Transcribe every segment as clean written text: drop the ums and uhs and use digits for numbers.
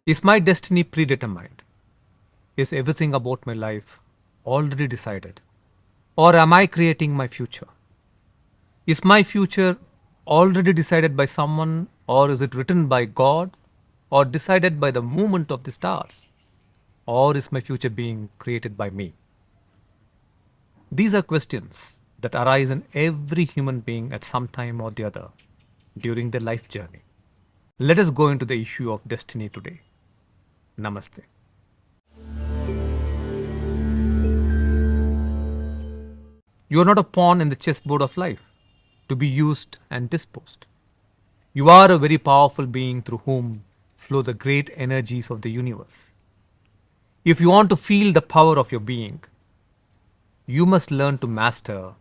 Is my destiny predetermined? Is everything about my life already decided? Or am I creating my future? Is my future already decided by someone, or is it written by God, or decided by the movement of the stars? Or is my future being created by me? These are questions that arise in every human being at some time or the other during their life journey. Let us go into the issue of destiny today. Namaste. You are not a pawn in the chessboard of life to be used and disposed. You are a very powerful being through whom flow the great energies of the universe. If you want to feel the power of your being, you must learn to master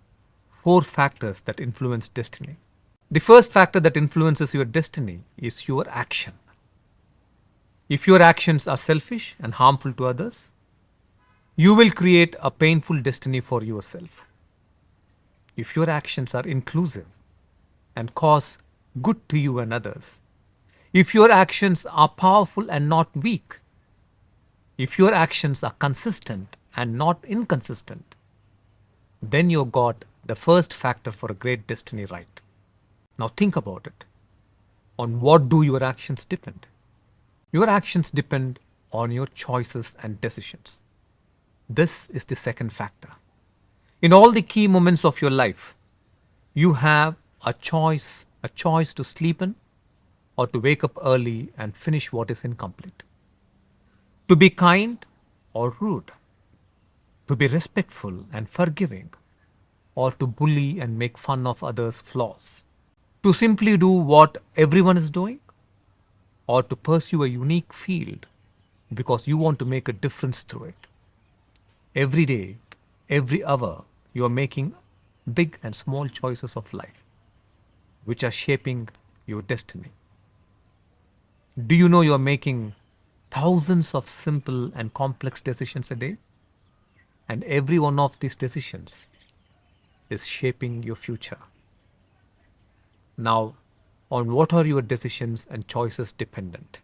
four factors that influence destiny. The first factor that influences your destiny is your action. If your actions are selfish and harmful to others, you will create a painful destiny for yourself. If your actions are inclusive and cause good to you and others, if your actions are powerful and not weak, if your actions are consistent and not inconsistent, then you got the first factor for a great destiny right. Now think about it. On what do your actions depend? Your actions depend on your choices and decisions. This is the second factor. In all the key moments of your life, you have a choice to sleep in or to wake up early and finish what is incomplete. To be kind or rude, to be respectful and forgiving, or to bully and make fun of others' flaws. To simply do what everyone is doing, or to pursue a unique field because you want to make a difference through it. Every day, every hour, you are making big and small choices of life, which are shaping your destiny. Do you know you are making thousands of simple and complex decisions a day? And every one of these decisions is shaping your future. Now, on what are your decisions and choices dependent?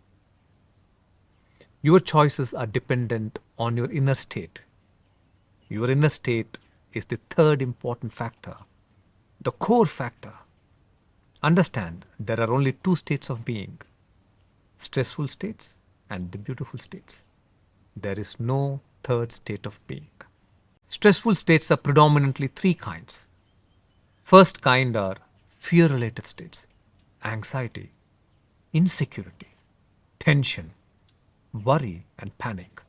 Your choices are dependent on your inner state. Your inner state is the third important factor, the core factor. Understand, there are only two states of being, stressful states and the beautiful states. There is no third state of being. Stressful states are predominantly three kinds. First kind are fear-related states, anxiety, insecurity, tension, worry, and panic.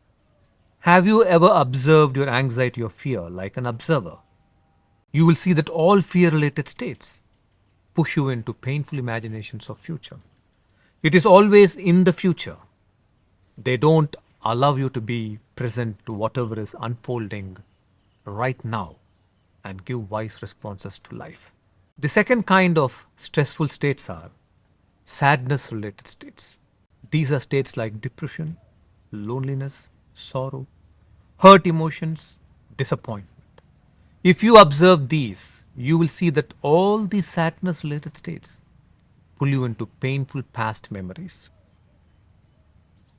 Have you ever observed your anxiety or fear like an observer? You will see that all fear-related states push you into painful imaginations of future. It is always in the future. They don't allow you to be present to whatever is unfolding right now and give wise responses to life. The second kind of stressful states are sadness related states. These are states like depression, loneliness, sorrow, hurt emotions, disappointment. If you observe these, you will see that all these sadness related states pull you into painful past memories.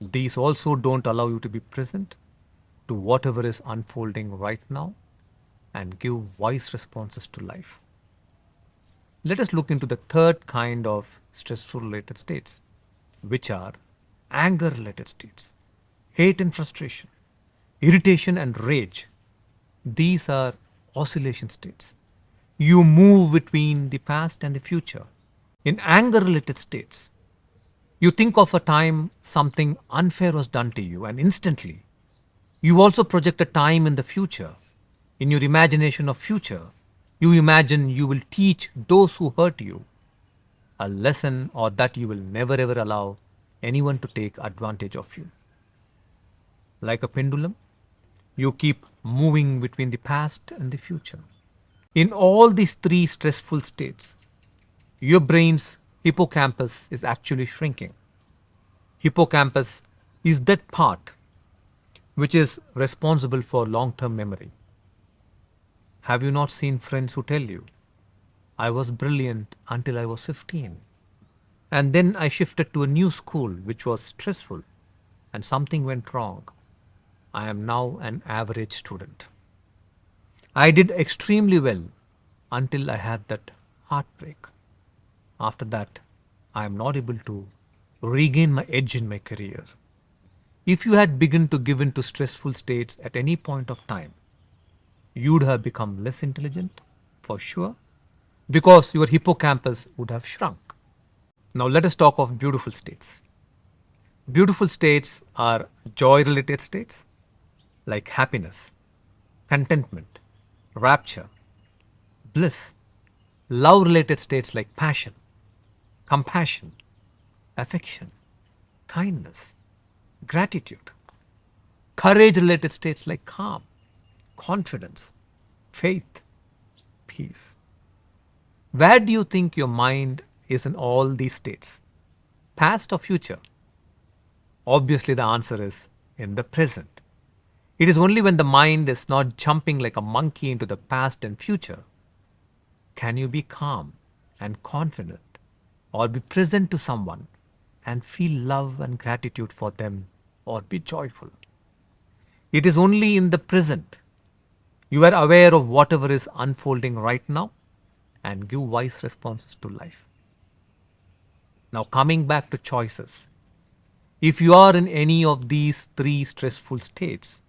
These also don't allow you to be present to whatever is unfolding right now and give wise responses to life. Let us look into the third kind of stressful related states, which are anger related states, hate and frustration, irritation and rage. These are oscillation states. You move between the past and the future. In anger related states, you think of a time something unfair was done to you, and instantly you also project a time in the future. In your imagination of future, you imagine you will teach those who hurt you a lesson, or that you will never ever allow anyone to take advantage of you. Like a pendulum, you keep moving between the past and the future. In all these three stressful states, your brain's hippocampus is actually shrinking. Hippocampus is that part which is responsible for long-term memory. Have you not seen friends who tell you, I was brilliant until I was 15, and then I shifted to a new school which was stressful, and something went wrong. I am now an average student. I did extremely well until I had that heartbreak. After that, I am not able to regain my edge in my career. If you had begun to give in to stressful states at any point of time, you'd have become less intelligent, for sure, because your hippocampus would have shrunk. Now let us talk of beautiful states. Beautiful states are joy-related states like happiness, contentment, rapture, bliss, love-related states like passion, compassion, affection, kindness, gratitude, courage-related states like calm, confidence, faith, peace. Where do you think your mind is in all these states? Past or future? Obviously, the answer is in the present. It is only when the mind is not jumping like a monkey into the past and future can you be calm and confident or be present to someone and feel love and gratitude for them or be joyful. It is only in the present you are aware of whatever is unfolding right now and give wise responses to life. Now, coming back to choices. If you are in any of these three stressful states,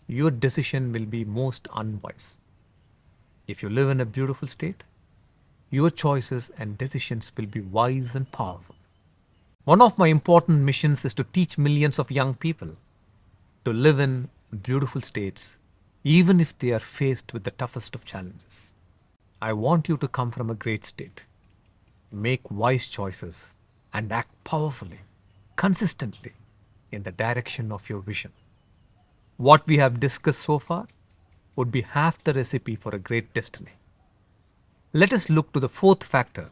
your decision will be most unwise. If you live in a beautiful state, your choices and decisions will be wise and powerful. One of my important missions is to teach millions of young people to live in beautiful states, even if they are faced with the toughest of challenges. I want you to come from a great state, make wise choices, and act powerfully, consistently in the direction of your vision. What we have discussed so far would be half the recipe for a great destiny. Let us look to the fourth factor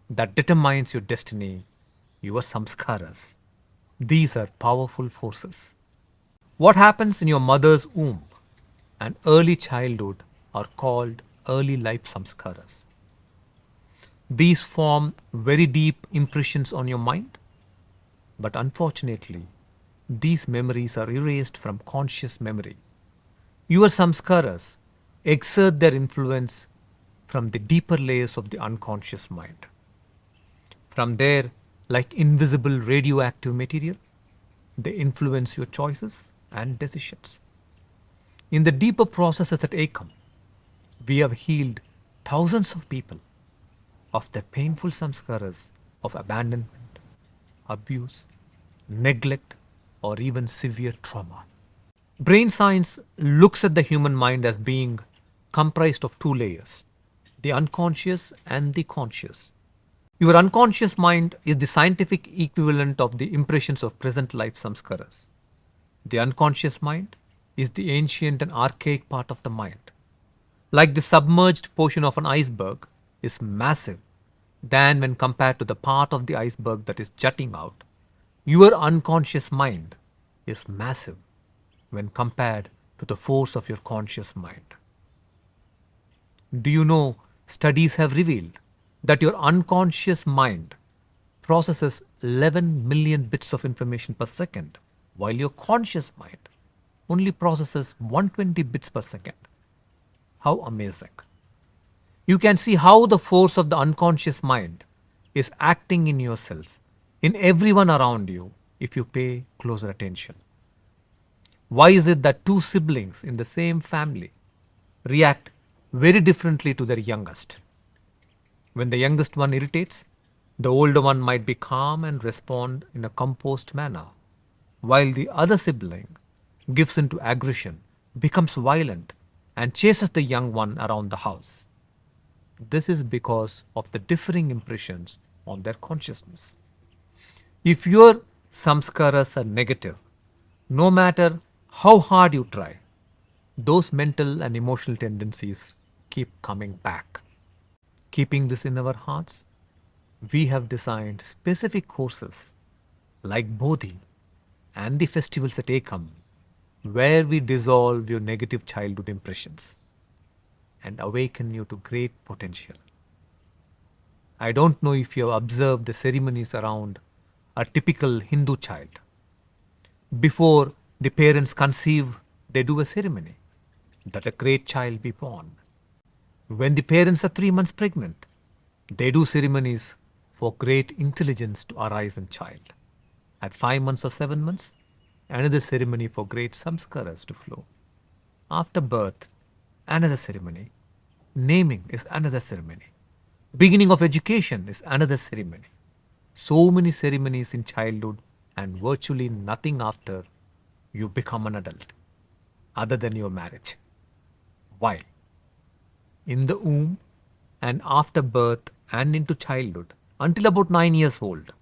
that determines your destiny, your samskaras. These are powerful forces. What happens in your mother's womb and early childhood are called early life samskaras. These form very deep impressions on your mind, but unfortunately, these memories are erased from conscious memory. Your samskaras exert their influence from the deeper layers of the unconscious mind. From there, like invisible radioactive material, they influence your choices and decisions. In the deeper processes at ACOM, we have healed thousands of people of their painful samskaras of abandonment, abuse, neglect, or even severe trauma. Brain science looks at the human mind as being comprised of two layers, the unconscious and the conscious. Your unconscious mind is the scientific equivalent of the impressions of present life samskaras. The unconscious mind is the ancient and archaic part of the mind. Like the submerged portion of an iceberg is massive than when compared to the part of the iceberg that is jutting out, your unconscious mind is massive when compared to the force of your conscious mind. Do you know studies have revealed that your unconscious mind processes 11 million bits of information per second, while your conscious mind only processes 120 bits per second? How amazing! You can see how the force of the unconscious mind is acting in yourself, in everyone around you, if you pay closer attention. Why is it that two siblings in the same family react very differently to their youngest? When the youngest one irritates, the older one might be calm and respond in a composed manner, while the other sibling gives in to aggression, becomes violent, and chases the young one around the house. This is because of the differing impressions on their consciousness. If your samskaras are negative, no matter how hard you try, those mental and emotional tendencies keep coming back. Keeping this in our hearts, we have designed specific courses like Bodhi and the festivals at Ekam, where we dissolve your negative childhood impressions and awaken you to great potential. I don't know if you have observed the ceremonies around a typical Hindu child. Before the parents conceive, they do a ceremony that a great child be born. When the parents are 3 months pregnant, they do ceremonies for great intelligence to arise in child. At 5 months or 7 months, another ceremony for great samskaras to flow. After birth, another ceremony. Naming is another ceremony. Beginning of education is another ceremony. So many ceremonies in childhood and virtually nothing after you become an adult, other than your marriage. Why? In the womb and after birth and into childhood, until about 9 years old,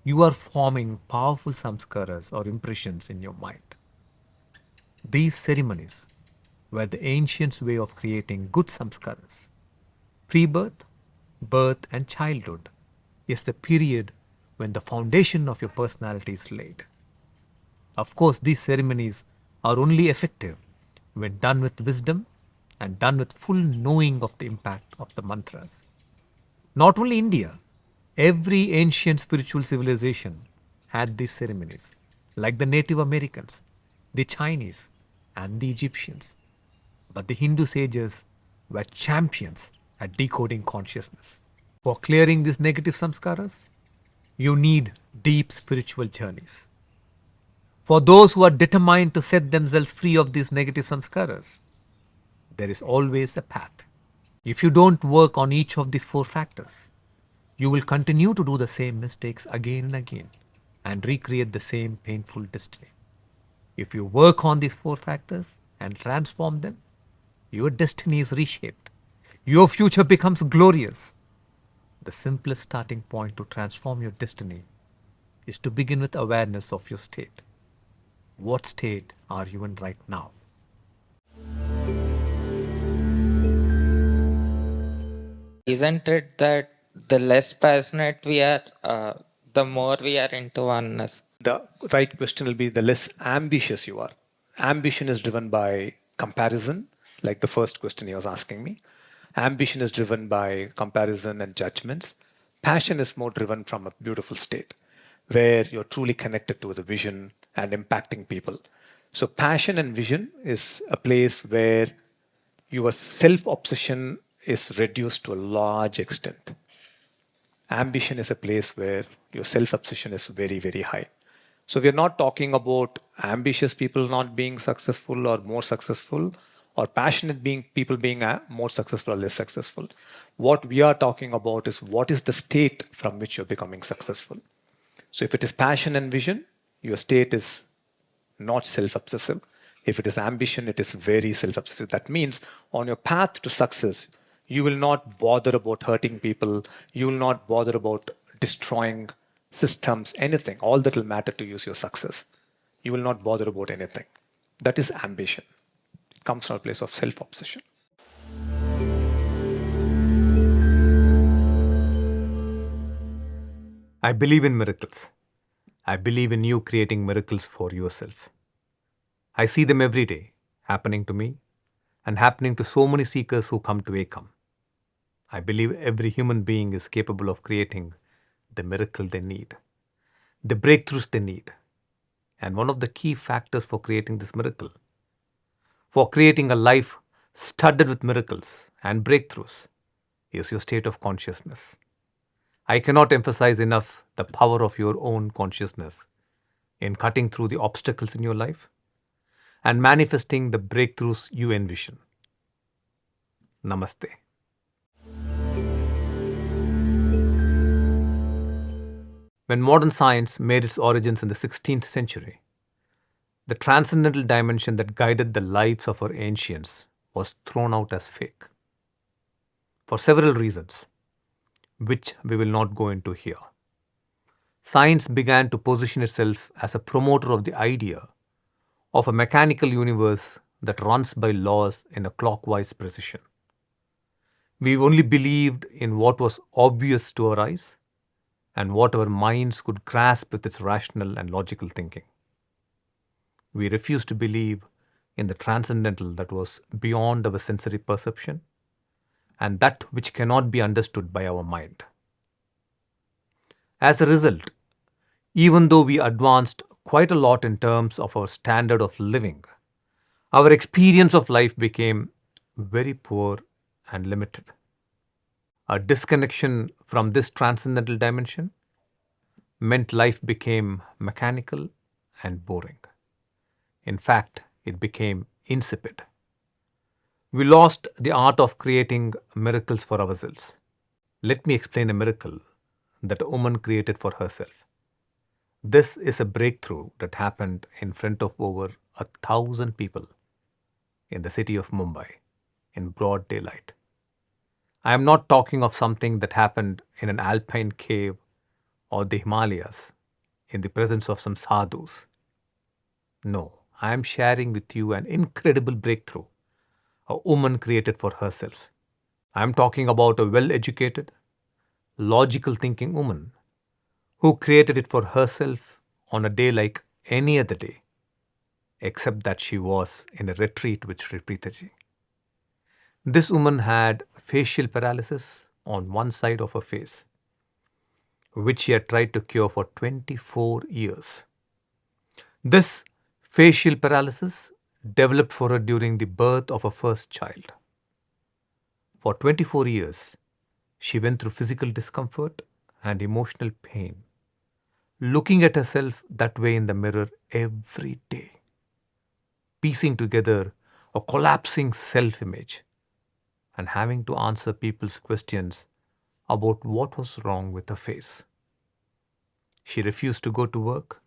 you are forming powerful samskaras or impressions in your mind. These ceremonies were the ancients' way of creating good samskaras. Pre-birth, birth, and childhood is the period when the foundation of your personality is laid. Of course, these ceremonies are only effective when done with wisdom and done with full knowing of the impact of the mantras. Not only India, every ancient spiritual civilization had these ceremonies, like the Native Americans, the Chinese, and the Egyptians. But the Hindu sages were champions at decoding consciousness. For clearing these negative samskaras, you need deep spiritual journeys. For those who are determined to set themselves free of these negative samskaras, there is always a path. If you don't work on each of these four factors, you will continue to do the same mistakes again and again and recreate the same painful destiny. If you work on these four factors and transform them, your destiny is reshaped. Your future becomes glorious. The simplest starting point to transform your destiny is to begin with awareness of your state. What state are you in right now? Isn't it that the less passionate we are, the more we are into oneness? The right question will be the less ambitious you are. Ambition is driven by comparison, like the first question he was asking me. Ambition is driven by comparison and judgments. Passion is more driven from a beautiful state where you're truly connected to the vision and impacting people. So, passion and vision is a place where your self obsession is reduced to a large extent. Ambition is a place where your self obsession is very, very high. So, we are not talking about ambitious people not being successful or more successful, or passionate being people being more successful or less successful. What we are talking about is what is the state from which you're becoming successful. So, if it is passion and vision, your state is not self obsessive. If it is ambition, it is very self obsessive. That means on your path to success, you will not bother about hurting people, you will not bother about destroying systems, anything. All that will matter to you is your success. You will not bother about anything. That is ambition. It comes from a place of self obsession. I believe in miracles. I believe in you creating miracles for yourself. I see them every day, happening to me and happening to so many seekers who come to Ekam. I believe every human being is capable of creating the miracle they need, the breakthroughs they need. And one of the key factors for creating this miracle, for creating a life studded with miracles and breakthroughs, is your state of consciousness. I cannot emphasize enough the power of your own consciousness in cutting through the obstacles in your life and manifesting the breakthroughs you envision. Namaste. When modern science made its origins in the 16th century, the transcendental dimension that guided the lives of our ancients was thrown out as fake. For several reasons, which we will not go into here. Science began to position itself as a promoter of the idea of a mechanical universe that runs by laws in a clockwise precision. We only believed in what was obvious to our eyes and what our minds could grasp with its rational and logical thinking. We refused to believe in the transcendental that was beyond our sensory perception and that which cannot be understood by our mind. As a result, even though we advanced quite a lot in terms of our standard of living. Our experience of life became very poor and limited. A disconnection from this transcendental dimension meant life became mechanical and boring. In fact, it became insipid. We lost the art of creating miracles for ourselves. Let me explain a miracle that a woman created for herself. This is a breakthrough that happened in front of over 1,000 people in the city of Mumbai in broad daylight. I am not talking of something that happened in an alpine cave or the Himalayas in the presence of some sadhus. No, I am sharing with you an incredible breakthrough a woman created for herself. I am talking about a well educated, logical thinking woman who created it for herself on a day like any other day, except that she was in a retreat with Sri Preethaji. This woman had facial paralysis on one side of her face, which she had tried to cure for 24 years. This facial paralysis developed for her during the birth of her first child. For 24 years, she went through physical discomfort and emotional pain, looking at herself that way in the mirror every day, piecing together a collapsing self image and having to answer people's questions about what was wrong with her face. She refused to go to work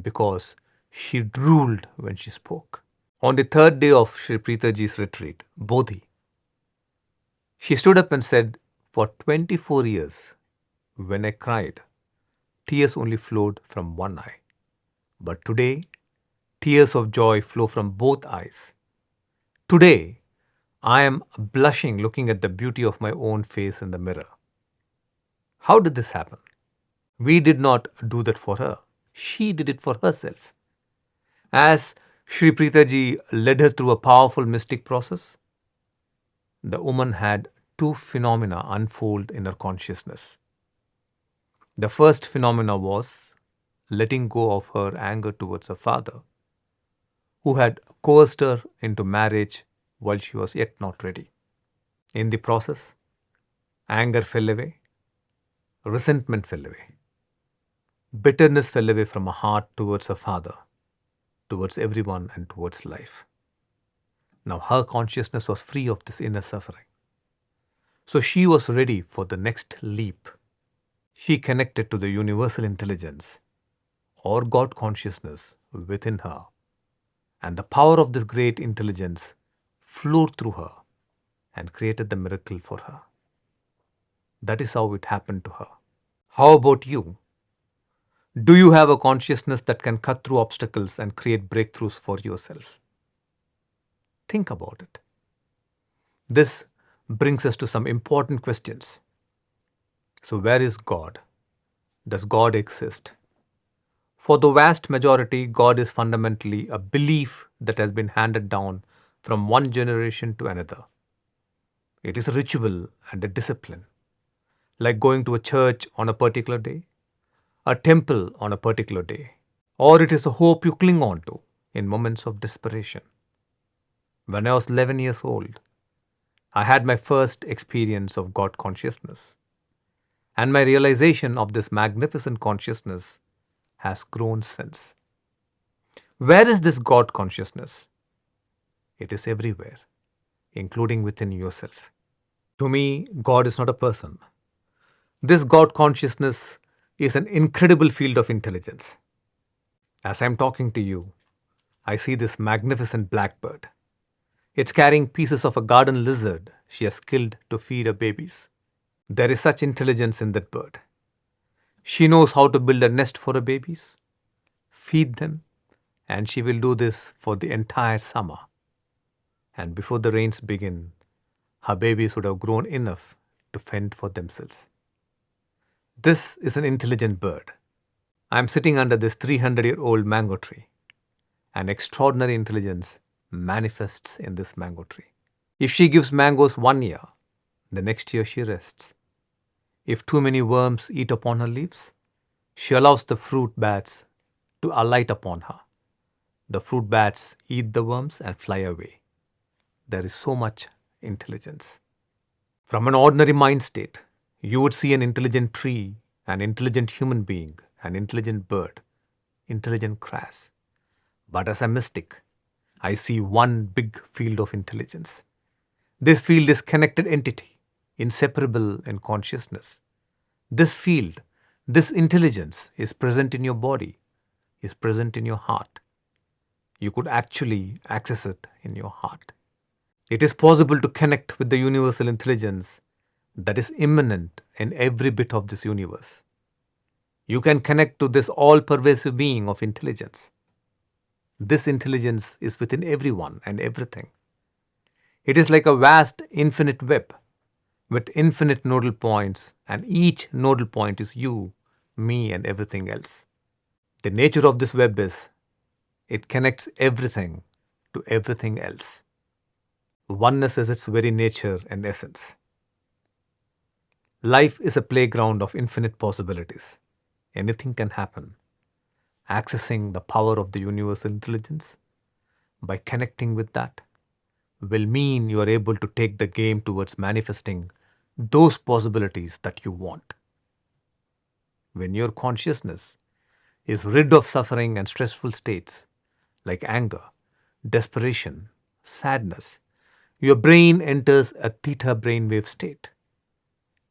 because she drooled when she spoke. On the third day of Sri Preethaji's retreat, Bodhi, she stood up and said, "For 24 years, when I cried, tears only flowed from one eye. But today, tears of joy flow from both eyes. Today, I am blushing looking at the beauty of my own face in the mirror." How did this happen? We did not do that for her. She did it for herself. As Sri Preethaji led her through a powerful mystic process, the woman had two phenomena unfold in her consciousness. The first phenomena was letting go of her anger towards her father, who had coerced her into marriage while she was yet not ready. In the process, anger fell away, resentment fell away, bitterness fell away from her heart towards her father, towards everyone, and towards life. Now her consciousness was free of this inner suffering. So she was ready for the next leap. She connected to the universal intelligence or God consciousness within her, and the power of this great intelligence flowed through her and created the miracle for her. That is how it happened to her. How about you? Do you have a consciousness that can cut through obstacles and create breakthroughs for yourself? Think about it. This brings us to some important questions. So, where is God? Does God exist? For the vast majority, God is fundamentally a belief that has been handed down from one generation to another. It is a ritual and a discipline, like going to a church on a particular day, a temple on a particular day, or it is a hope you cling on to in moments of desperation. When I was 11 years old, I had my first experience of God consciousness, and my realization of this magnificent consciousness has grown since. Where is this God consciousness? It is everywhere, including within yourself. To me, God is not a person. This God consciousness is an incredible field of intelligence. As I'm talking to you, I see this magnificent blackbird. It's carrying pieces of a garden lizard she has killed to feed her babies. There is such intelligence in that bird. She knows how to build a nest for her babies, feed them, and she will do this for the entire summer. And before the rains begin, her babies would have grown enough to fend for themselves. This is an intelligent bird. I am sitting under this 300-year-old mango tree. An extraordinary intelligence manifests in this mango tree. If she gives mangoes 1 year, the next year she rests. If too many worms eat upon her leaves, she allows the fruit bats to alight upon her. The fruit bats eat the worms and fly away. There is so much intelligence. From an ordinary mind state, you would see an intelligent tree, an intelligent human being, an intelligent bird, intelligent grass. But as a mystic, I see one big field of intelligence. This field is connected entity, inseparable in consciousness. This field, this intelligence is present in your body, is present in your heart. You could actually access it in your heart. It is possible to connect with the universal intelligence that is immanent in every bit of this universe. You can connect to this all pervasive being of intelligence. This intelligence is within everyone and everything. It is like a vast infinite web with infinite nodal points, and each nodal point is you, me, and everything else. The nature of this web is it connects everything to everything else. Oneness is its very nature and essence. Life is a playground of infinite possibilities. Anything can happen. Accessing the power of the universal intelligence by connecting with that will mean you are able to take the game towards manifesting those possibilities that you want. When your consciousness is rid of suffering and stressful states like anger, desperation, sadness, your brain enters a theta brainwave state.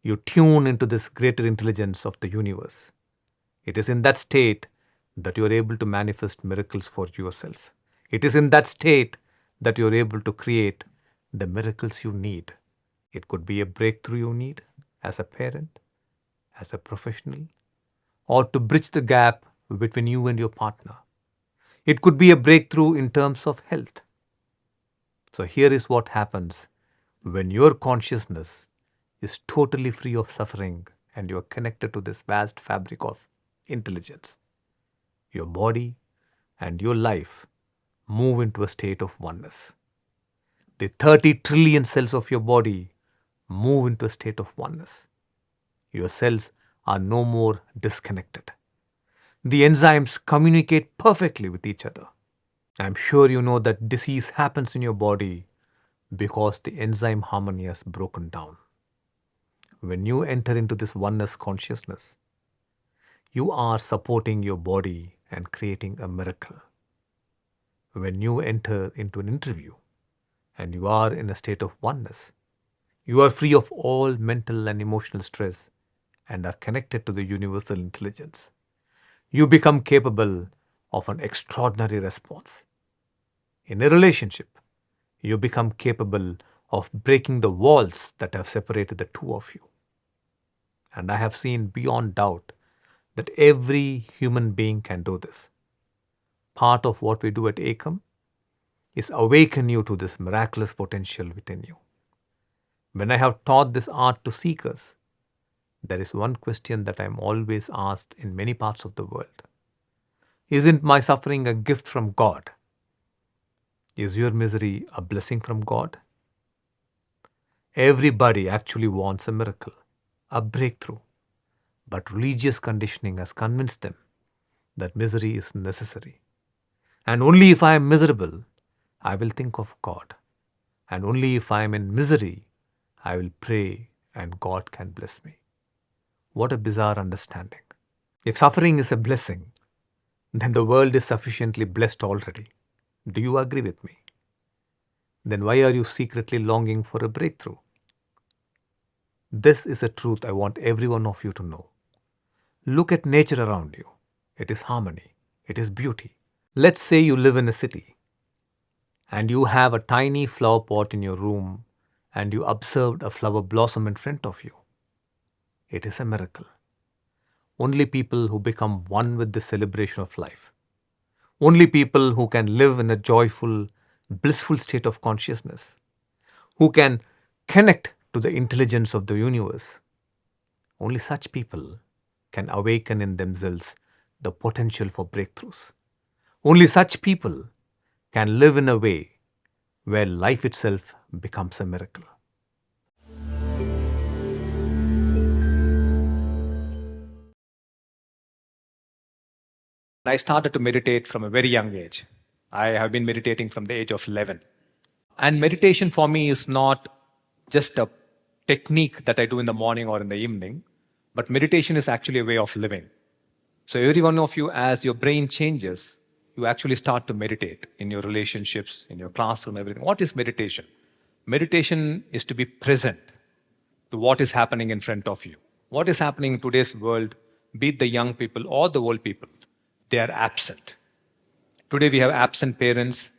You tune into this greater intelligence of the universe. It is in that state that you are able to manifest miracles for yourself. It is in that state that you are able to create the miracles you need. It could be a breakthrough you need as a parent, as a professional, or to bridge the gap between you and your partner. It could be a breakthrough in terms of health. So here is what happens when your consciousness is totally free of suffering and you are connected to this vast fabric of intelligence. Your body and your life move into a state of oneness. The 30 trillion cells of your body move into a state of oneness. Your cells are no more disconnected. The enzymes communicate perfectly with each other. I'm sure you know that disease happens in your body because the enzyme harmony has broken down. When you enter into this oneness consciousness, you are supporting your body and creating a miracle. When you enter into an interview and you are in a state of oneness, you are free of all mental and emotional stress and are connected to the universal intelligence. You become capable of an extraordinary response. In a relationship, you become capable of breaking the walls that have separated the two of you. And I have seen beyond doubt that every human being can do this. Part of what we do at Ekam is awaken you to this miraculous potential within you. When I have taught this art to seekers, there is one question that I am always asked in many parts of the world. Isn't my suffering a gift from God? Is your misery a blessing from God? Everybody actually wants a miracle, a breakthrough, but religious conditioning has convinced them that misery is necessary. And only if I am miserable, I will think of God. And only if I am in misery, I will pray and God can bless me. What a bizarre understanding. If suffering is a blessing, then the world is sufficiently blessed already. Do you agree with me? Then why are you secretly longing for a breakthrough? This is a truth I want every one of you to know. Look at nature around you. It is harmony. It is beauty. Let's say you live in a city and you have a tiny flower pot in your room and you observed a flower blossom in front of you. It is a miracle. Only people who become one with the celebration of life, only people who can live in a joyful, blissful state of consciousness, who can connect to the intelligence of the universe, only such people can awaken in themselves the potential for breakthroughs. Only such people can live in a way where life itself becomes a miracle. I started to meditate from a very young age. I have been meditating from the age of 11. And meditation for me is not just a technique that I do in the morning or in the evening, but meditation is actually a way of living. So, every one of you, as your brain changes, you actually start to meditate in your relationships, in your classroom, everything. What is meditation? Meditation is to be present to what is happening in front of you. What is happening in today's world, be it the young people or the old people, they are absent. Today we have absent parents,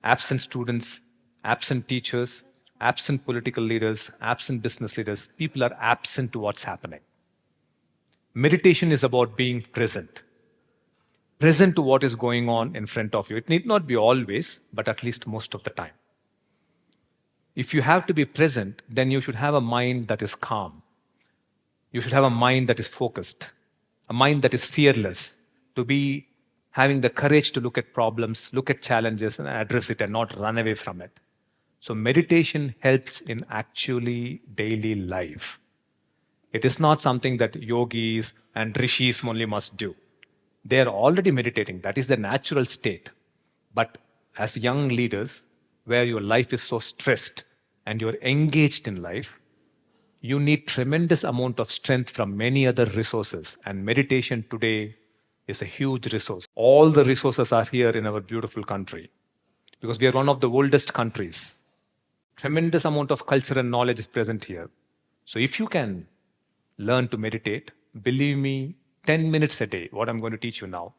absent students, absent teachers, absent political leaders, absent business leaders. People are absent to what's happening. Meditation is about being present. Present to what is going on in front of you. It need not be always, but at least most of the time. If you have to be present, then you should have a mind that is calm. You should have a mind that is focused, a mind that is fearless, to be having the courage to look at problems, look at challenges, and address it and not run away from it. So, meditation helps in actually daily life. It is not something that yogis and rishis only must do. They are already meditating, that is the natural state. But as young leaders, where your life is so stressed and you're engaged in life, you need tremendous amount of strength from many other resources. And meditation today is a huge resource. All the resources are here in our beautiful country because we are one of the oldest countries. Tremendous amount of culture and knowledge is present here. So if you can learn to meditate, believe me, 10 minutes a day, what I'm going to teach you now,